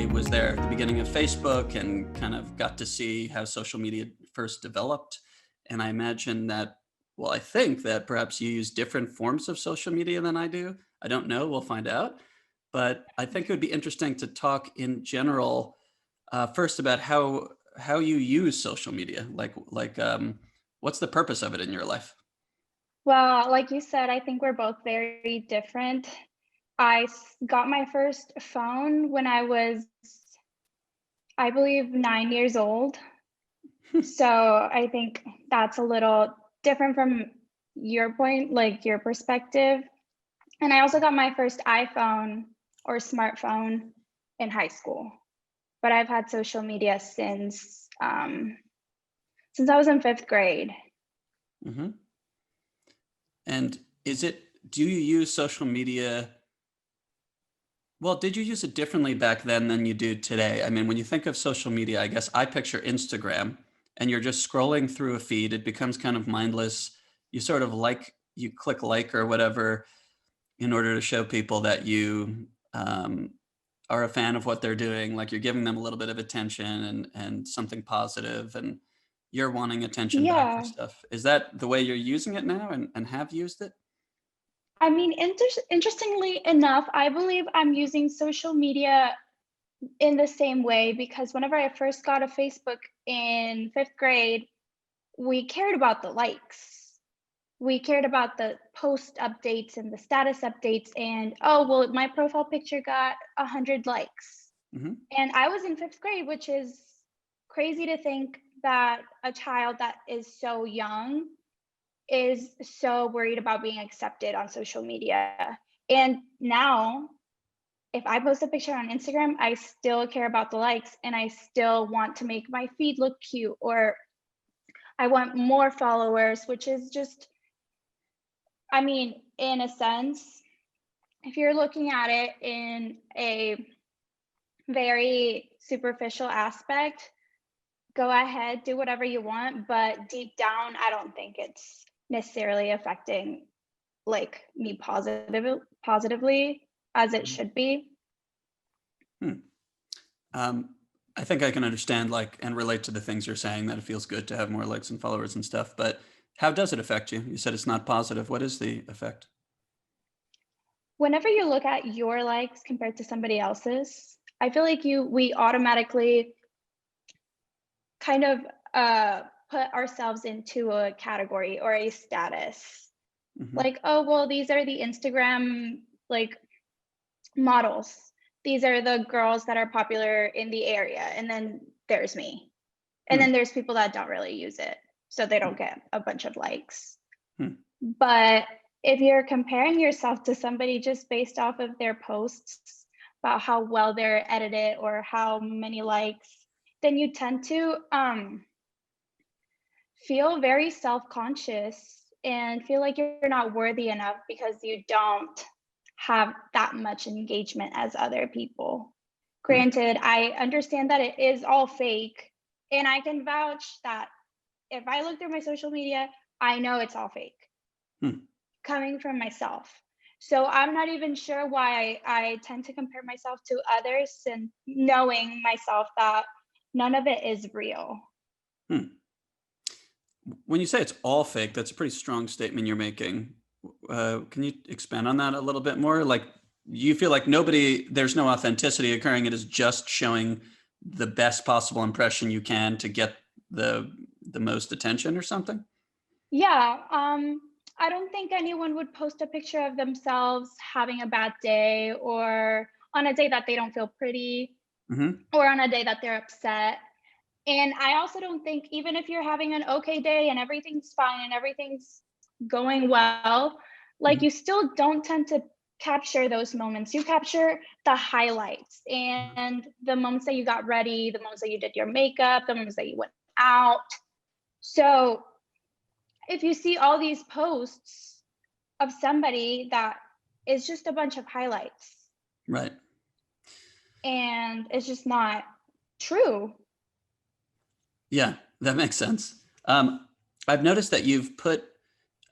I was there at the beginning of Facebook and kind of got to see how social media first developed. And I imagine that, well, I think that perhaps you use different forms of social media than I do. I don't know. We'll find out. But I think it would be interesting to talk in general first about how you use social media. What's the purpose of it in your life? Well, like you said, I think we're both very different. Got my first phone when I was, I believe, 9 years old. So I think that's a little different from your point, like your perspective. And I also got my first iPhone or smartphone in high school. But I've had social media since I was in fifth grade. hmm And do you use social media? Well, did you use it differently back then than you do today? I mean, when you think of social media, I guess I picture Instagram and you're just scrolling through a feed. It becomes kind of mindless. You sort of you click like or whatever in order to show people that you are a fan of what they're doing. Like you're giving them a little bit of attention and something positive, and you're wanting attention back for Yeah. stuff. Is that the way you're using it now and have used it? I mean, interestingly enough, I believe I'm using social media in the same way because whenever I first got a Facebook in fifth grade, we cared about the likes. We cared about the post updates and the status updates, and oh, well, my profile picture got 100 likes. hmm And I was in fifth grade, which is crazy to think that a child that is so young is so worried about being accepted on social media. And now, if I post a picture on Instagram, I still care about the likes and I still want to make my feed look cute, or I want more followers, which is just, I mean, in a sense, if you're looking at it in a very superficial aspect, go ahead, do whatever you want. But deep down, I don't think it's necessarily affecting like me positively as it should be. Hmm. Um, I think I can understand and relate to the things you're saying that it feels good to have more likes and followers and stuff. But how does it affect you? You said it's not positive. What is the effect? Whenever you look at your likes compared to somebody else's, I feel like we automatically kind of put ourselves into a category or a status. hmm Like, oh, well, these are the Instagram like models. These are the girls that are popular in the area. And then there's me. And Hmm. then there's people that don't really use it. So they don't get a bunch of likes. Hmm. But if you're comparing yourself to somebody just based off of their posts about how well they're edited or how many likes, then you tend to feel very self-conscious and feel like you're not worthy enough because you don't have that much engagement as other people. Hmm. Granted, I understand that it is all fake, and I can vouch that if I look through my social media, I know it's all fake Hmm. coming from myself. So I'm not even sure why I tend to compare myself to others and knowing myself that none of it is real. Hmm. When you say it's all fake, that's a pretty strong statement you're making. Can you expand on that a little bit more? Like, you feel like there's no authenticity occurring. It is just showing the best possible impression you can to get the most attention or something? Yeah, I don't think anyone would post a picture of themselves having a bad day or on a day that they don't feel pretty hmm or on a day that they're upset. And I also don't think, even if you're having an okay day and everything's fine and everything's going well, like hmm you still don't tend to capture those moments. You capture the highlights and the moments that you got ready, the moments that you did your makeup, the moments that you went out. So if you see all these posts of somebody that is just a bunch of highlights Right. and it's just not true. Yeah, that makes sense. I've noticed that you've put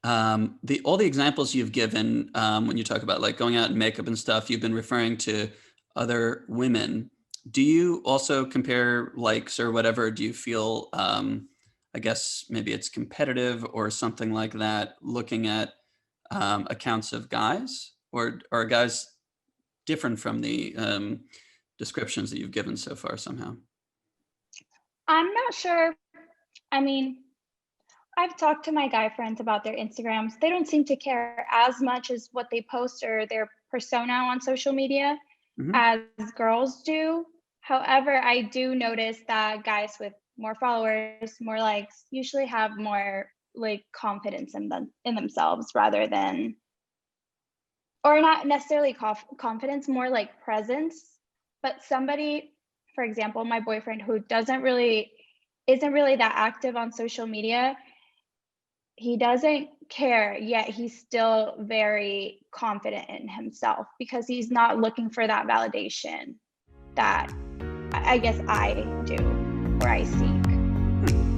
the all the examples you've given when you talk about like going out in makeup and stuff. You've been referring to other women. Do you also compare likes or whatever? Do you feel, I guess maybe it's competitive or something like that, looking at accounts of guys, or are guys different from the descriptions that you've given so far somehow? I'm not sure. I mean, I've talked to my guy friends about their Instagrams. They don't seem to care as much as what they post or their persona on social media Hmm. as girls do. However, I do notice that guys with more followers, more likes, usually have more like confidence in themselves rather than, or not necessarily confidence, more like presence. But somebody, for example, my boyfriend who doesn't really isn't really that active on social media, he doesn't care, yet he's still very confident in himself because he's not looking for that validation that I guess I do or I seek. Hmm.